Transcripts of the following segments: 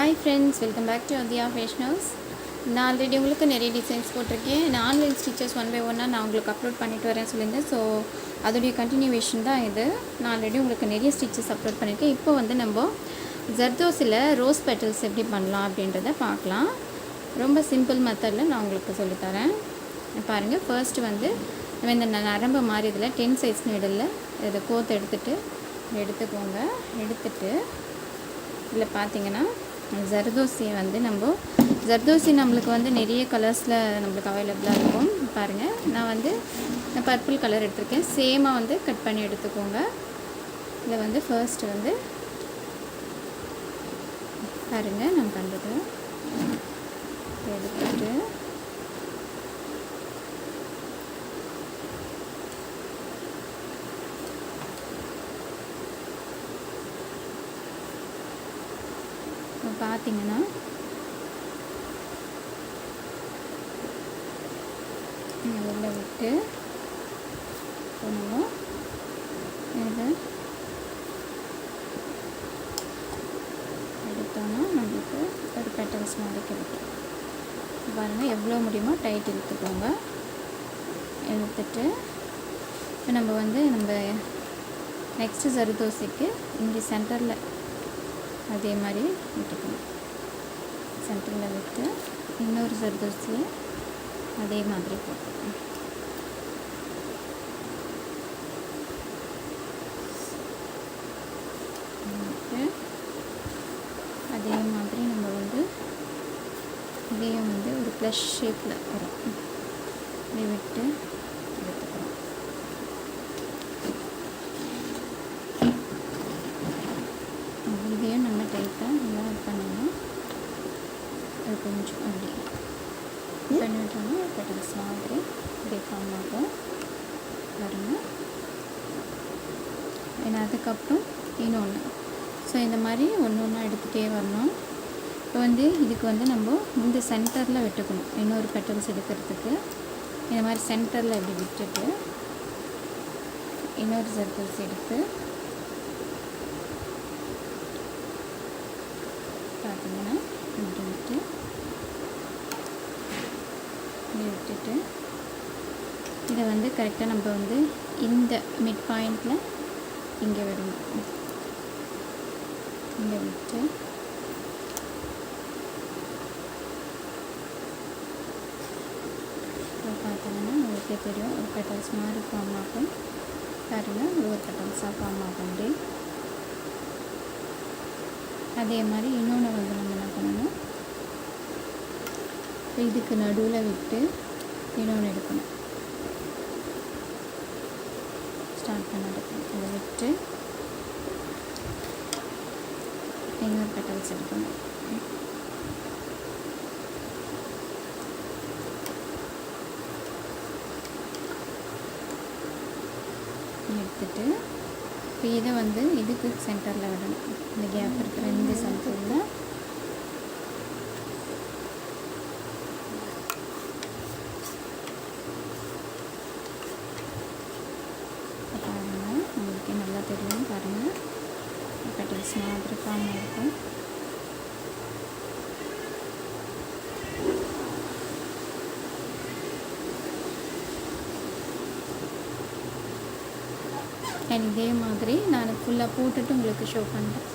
Hi friends, welcome back to Anthiya fashion house. நான் already உங்களுக்கு நிறைய டிசைன்ஸ் போட்டிருக்கேன். நான் ஆன்லைன் ஸ்டிச்சஸ் ஒன் பை ஒன்னாக நான் உங்களுக்கு அப்லோட் பண்ணிட்டு வரேன்னு சொல்லியிருந்தேன். ஸோ அதோடைய கண்டினியூவேஷன் தான் இது. நான் ஆல்ரெடி உங்களுக்கு நிறைய ஸ்டிச்சஸ் அப்லோட் பண்ணியிருக்கேன். இப்போ வந்து நம்ம ஜர்தோஸில் ரோஸ் பெட்டல்ஸ் எப்படி பண்ணலாம் அப்படின்றத பார்க்கலாம். ரொம்ப சிம்பிள் மெத்தடில் நான் உங்களுக்கு சொல்லித்தரேன். பாருங்கள், ஃபர்ஸ்ட்டு வந்து நம்ம இந்த நரம்பு மாதிரி இதில் 10 சைஸ் நீடலில் இதை கோத்து எடுத்துக்கோங்க. எடுத்துகிட்டு இதில் பார்த்தீங்கன்னா ஜர்தோசி வந்து ஜர்தோசி நம்மளுக்கு வந்து நிறைய கலர்ஸில் நம்மளுக்கு அவைலபிளாக இருக்கும். பாருங்கள், நான் வந்து பர்பிள் கலர் எடுத்திருக்கேன். சேமாக வந்து கட் பண்ணி எடுத்துக்கோங்க. இதில் வந்து ஃபர்ஸ்ட்டு வந்து பாருங்கள், நான் பண்ணுறது எடுத்துட்டு பார்த்தீங்கன்னா உள்ள விட்டு கொஞ்சம் இதை எடுத்தோன்னா நம்மளுக்கு ஒரு பெட்டல்ஸ் மாதிரி கிடைக்கும். பாருங்கள், எவ்வளோ முடியுமோ டைட் இழுத்துக்கோங்க. இழுத்துட்டு இப்போ நம்ம நெக்ஸ்ட்டு ஜர்தோசிக்கு இங்கே சென்டரில் அதே மாதிரி விட்டுக்கணும். சென்டரில் விட்டு இன்னொரு ஜர்தோசியை அதே மாதிரி போட்டுக்கணும். அதே மாதிரி நம்ம வந்து இதையும் வந்து ஒரு ப்ளஸ் ஷேப்பில் வரும். இதை விட்டு எடுத்துக்கிறோம். இதையும் நம்ம டைட்டாக நல்லா பண்ணணும். அது கொஞ்சம் அப்படி பண்ணிவிட்டோம்னா பெட்டல்ஸ் மாதிரி இப்படி ஃபார்ம் ஆகும். பாருங்கள். ஏன்னா அதுக்கப்புறம் இன்னொன்று. ஸோ இந்த மாதிரி ஒன்று ஒன்றா எடுத்துகிட்டே வரணும். இப்போ வந்து இதுக்கு வந்து நம்ம இந்த சென்டரில் விட்டுக்கணும். இன்னொரு பெட்டல்ஸ் எடுக்கிறதுக்கு இந்த மாதிரி சென்டரில் இப்படி விட்டுட்டு இன்னொரு சர்க்கிள்ஸ் எடுத்து பார்த்தீங்கன்னா இப்படி விட்டுட்டு இதை வந்து கரெக்டாக நம்ம வந்து இந்த மிட் பாயிண்டில் இங்கே விடணும். இங்கே விட்டு பார்த்தீங்கன்னா உங்களுக்கே தெரியும், ஒரு பெட்டல்ஸ் மாதிரி ஃபார்ம் ஆகும். பாருங்கள், ஒரு பெட்டல்ஸாக ஃபார்ம் ஆகும். அப்படி அதே மாதிரி இன்னொன்று வந்து நம்ம என்ன பண்ணணும், இதுக்கு நடுவில் விட்டு இன்னொன்று எடுக்கணும். ஸ்டார்ட் பண்ண எடுக்கணும். அதை விட்டு இன்னொரு பெட்டல்ஸ் எடுக்கணும். எடுத்துட்டு இப்போ இதை வந்து இதுக்கு சென்டரில் விடணும். இந்த கேப் இருக்கிற இந்த சென்டரில் பாருங்கள், உங்களுக்கு நல்லா தெரியும். பாருங்கள், பெட்டல்ஸ் மாதிரி ஃபார்ம் இருக்கும். அண்ட் இதே மாதிரி நான் ஃபுல்லாக போட்டுட்டு உங்களுக்கு ஷோ பண்ணுறேன்.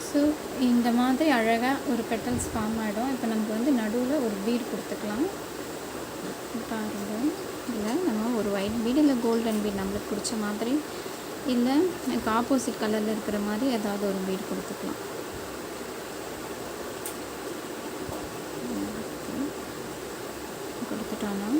ஸோ இந்த மாதிரி அழகாக ஒரு பெட்டல்ஸ் ஃபார்ம் ஆகிடும். இப்போ நமக்கு வந்து நடுவில் ஒரு பீட் கொடுத்துக்கலாம். பாருங்கள், இதில் நம்ம ஒரு ஒயிட் பீட் இல்லை கோல்டன் பீட் நம்மளுக்கு பிடிச்ச மாதிரி, இல்லை எனக்கு ஆப்போசிட் கலரில் இருக்கிற மாதிரி ஏதாவது ஒரு பீட் கொடுத்துக்கலாம். கொடுத்துட்டோன்னா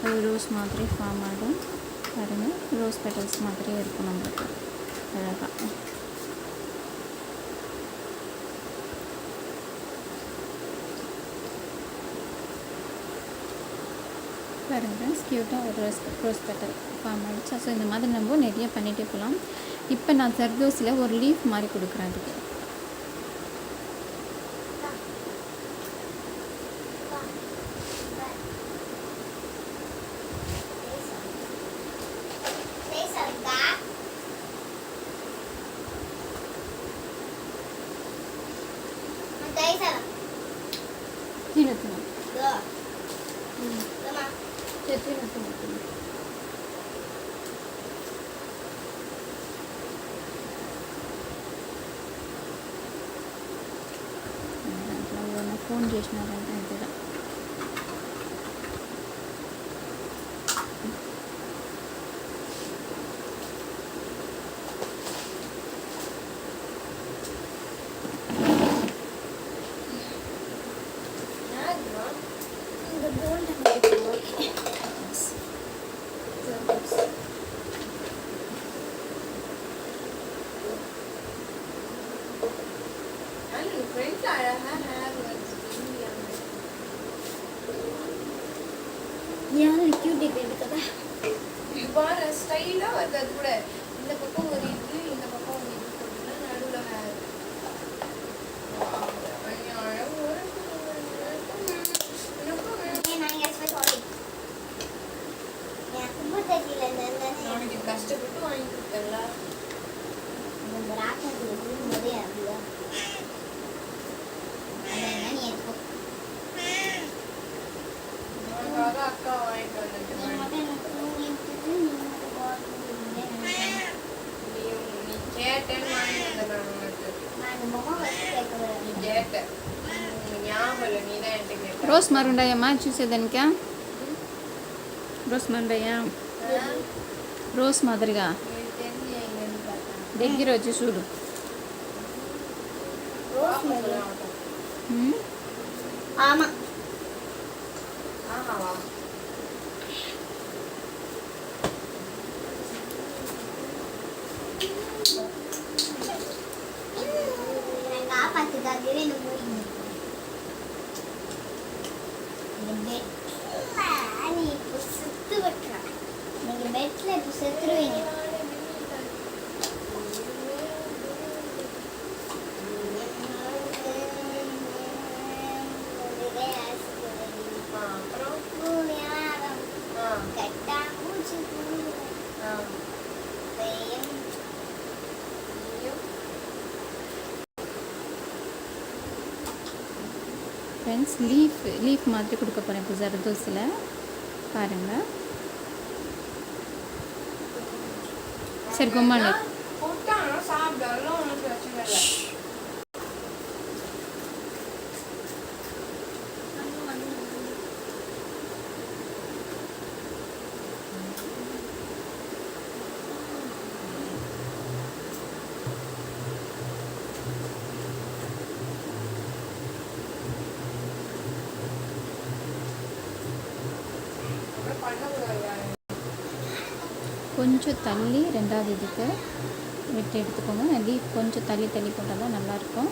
ஒரு ரோஸ் மாதிரி ஃபார்ம் ஆகிடும். பாருங்கள், ரோஸ் பெட்டல்ஸ் மாதிரியே இருக்கும் நம்மளுக்கு அழகாக. பாருங்கள், க்யூட்டாக ஒரு ரோஸ் பெட்டல் ஃபார்ம் ஆகிடுச்சா. ஸோ இந்த மாதிரி நம்ம நிறைய பண்ணிகிட்டே போகலாம். இப்போ நான் ஜர்தோசியில் ஒரு லீஃப் மாதிரி கொடுக்குறேன். அதுக்கு ఫోన్ చేసినారంటే అంతేగా. யாரும் கியூட் பேபி కదా பாரு ஸ்டைலா வருது. அது கூட இந்த பக்கம் ஒரு இது, இந்த பக்கம் ஒரு இது போட்டுனா நடுவுல ஹேர். கஷ்டப்பட்டு வாங்கி கொடுத்தல அக்கா வாங்கிட்டு வந்துட்டு நீ கேட்டேன்னு வாங்கி வந்தேன். நீ கேட்ட ஞாபகம் இல்லை, நீ தான் என்கிட்ட கேட்ட. రోజ్ మరుండాయమ్మా చూసేదానికా? రోజ్ మరుండాయా? రోజ్ మాదిరిగా దగ్గర వచ్చి చూడు. ஆமா ஆமாவா? காப்பாத்துக்காகவே இந்த மூடி நீ இப்போ சுத்து வெட்டுற. நீங்க பெட்ல இப்போ செத்துருவீங்க. ஃப்ரெண்ட்ஸ், லீஃப் மாதிரி கொடுக்க போகிறேன் இப்போ ஜர்தோஸில். பாருங்கள். சரி, கும்மாளு சாப்பிட்டாலும் ஒன்றும் பிரச்சனை இல்லை. கொஞ்சம் தள்ளி ரெண்டாவது இதுக்கு விட்டு எடுத்துக்கோங்க. லீஃப் கொஞ்சம் தள்ளி போட்டால் தான் நல்லாயிருக்கும்.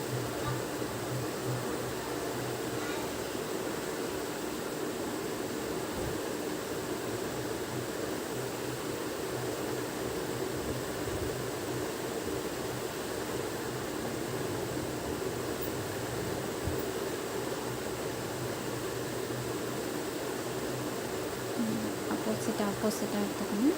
ஆப்போசிட்டாக எடுத்துக்கணும்.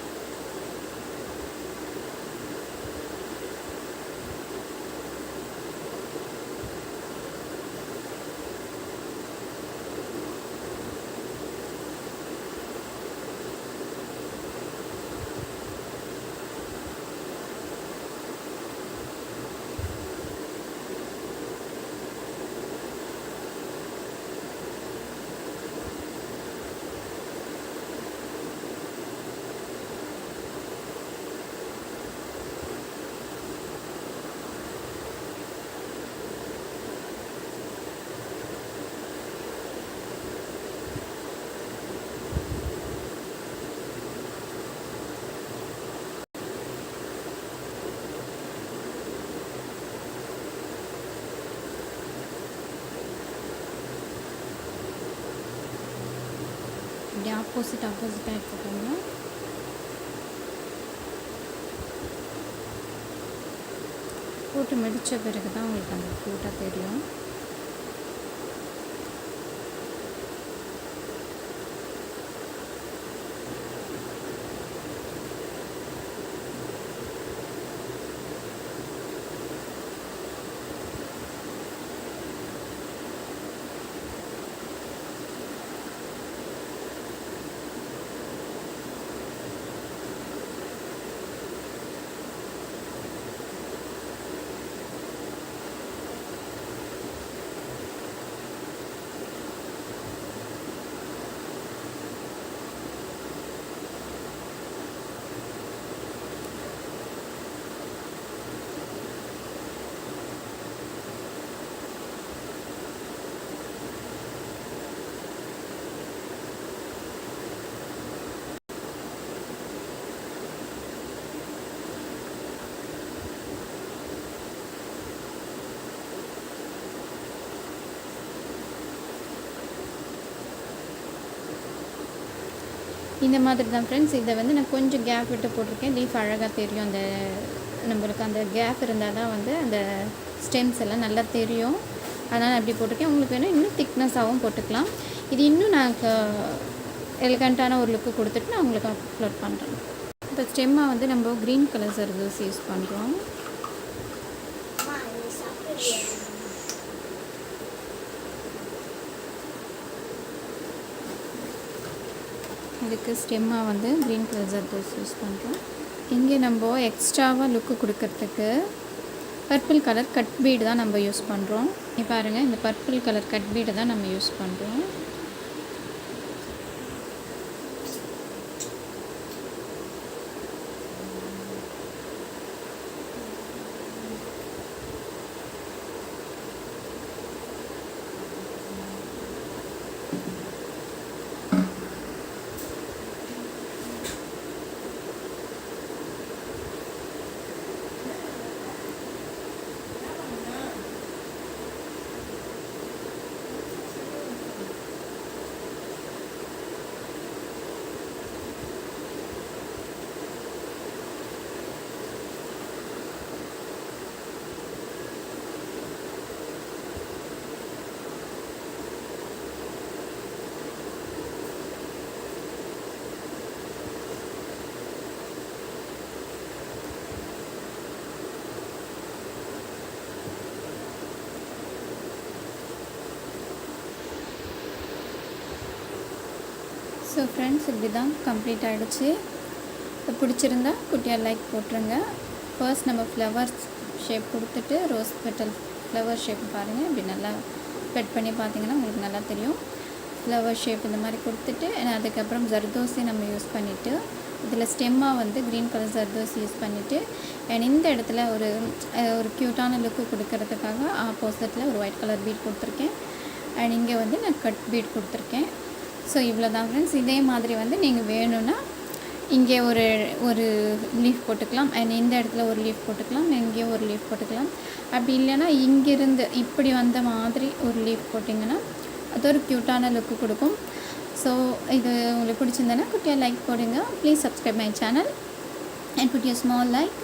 இப்படி ஆப்போசிட்டாக எடுத்துக்கோங்க. போட்டு முடித்த பிறகு தான் உங்களுக்கு அந்த க்யூட்டாக தெரியும். இந்த மாதிரி தான் ஃப்ரெண்ட்ஸ். இதை வந்து நான் கொஞ்சம் கேப் விட்டு போட்டிருக்கேன். லீஃப் அழகாக தெரியும். அந்த நம்மளுக்கு அந்த கேப் இருந்தால் தான் வந்து அந்த ஸ்டெம்ஸ் எல்லாம் நல்லா தெரியும். அதனால் அப்படி போட்டிருக்கேன். உங்களுக்கு வேணும் இன்னும் திக்னஸாகவும் போட்டுக்கலாம். இது இன்னும் நான் எலிகண்ட்டான ஒரு லுக்கு கொடுத்துட்டு நான் உங்களுக்கு அப்லோட் பண்ணுறேன். இப்போ ஸ்டெம்மாக வந்து நம்ம க்ரீன் கலர் சர்வீஸ் யூஸ் பண்ணுறோம். இதுக்கு ஸ்டெம்மாக வந்து க்ரீன் கலர் சர்வீஸ் யூஸ் பண்ணுறோம். இங்கே நம்ம எக்ஸ்ட்ராவாக லுக்கு கொடுக்கறதுக்கு பர்பிள் கலர் கட் பீடு தான் நம்ம யூஸ் பண்ணுறோம். இப்போ பாருங்கள், இந்த பர்பிள் கலர் கட் பீடு தான் நம்ம யூஸ் பண்ணுறோம். ஸோ ஃப்ரெண்ட்ஸ், இப்படி தான் கம்ப்ளீட் ஆகிடுச்சு. பிடிச்சிருந்தா குட்டியாக லைக் போட்டுருங்க. ஃபர்ஸ்ட் நம்ம ஃப்ளவர்ஸ் ஷேப் கொடுத்துட்டு ரோஸ் பெட்டல் ஃப்ளவர் ஷேப் பாருங்கள். இப்படி நல்லா கட் பண்ணி பார்த்தீங்கன்னா உங்களுக்கு நல்லா தெரியும். ஃப்ளவர் ஷேப் இந்த மாதிரி கொடுத்துட்டு அதுக்கப்புறம் ஜர்தோசி நம்ம யூஸ் பண்ணிவிட்டு இதில் ஸ்டெம்மாக வந்து க்ரீன் கலர் ஜர்தோசி யூஸ் பண்ணிவிட்டு அண்ட் இந்த இடத்துல ஒரு க்யூட்டான லுக்கு கொடுக்கறதுக்காக ஆப்போசிட்டில் ஒரு ஒயிட் கலர் பீட் கொடுத்துருக்கேன். அண்ட் இங்கே வந்து நான் கட் பீட் கொடுத்துருக்கேன். ஸோ இவ்வளோ தான் ஃப்ரெண்ட்ஸ். இதே மாதிரி வந்து நீங்கள் வேணும்னா இங்கே ஒரு லீஃப் போட்டுக்கலாம். அண்ட் இந்த இடத்துல ஒரு லீஃப் போட்டுக்கலாம். இங்கேயும் ஒரு லீஃப் போட்டுக்கலாம். அப்படி இல்லைன்னா இங்கேருந்து இப்படி வந்த மாதிரி ஒரு லீஃப் போட்டிங்கன்னா அது ஒரு க்யூட்டான லுக்கு கொடுக்கும். ஸோ இது உங்களுக்கு பிடிச்சிருந்தேன்னா குட்டியாக லைக் போடுங்க. Please subscribe my channel and put you small like.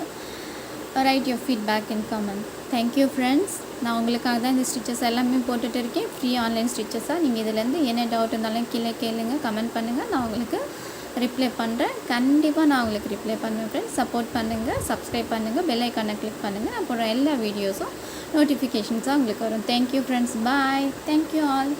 Write your feedback in comment. Thank you friends. நான் உங்களுக்காக தான் இந்த ஸ்டிச்சஸ் எல்லாமே போட்டுட்டு இருக்கேன். ஃப்ரீ ஆன்லைன் ஸ்டிச்சஸாக. நீங்கள் இதிலேருந்து என்ன டவுட் இருந்தாலும் கீழே கேளுங்க, கமெண்ட் பண்ணுங்கள். நான் உங்களுக்கு ரிப்ளை பண்ணுறேன். கண்டிப்பாக நான் உங்களுக்கு ரிப்ளை பண்ணுவேன் ஃப்ரெண்ட்ஸ். சப்போர்ட் பண்ணுங்கள், சப்ஸ்கிரைப் பண்ணுங்கள், பெல் ஐக்கானை கிளிக் பண்ணுங்கள். நான் போடுற எல்லா வீடியோஸும் நோட்டிஃபிகேஷன்ஸாக உங்களுக்கு வரும். Thank you friends. Bye. Thank you all.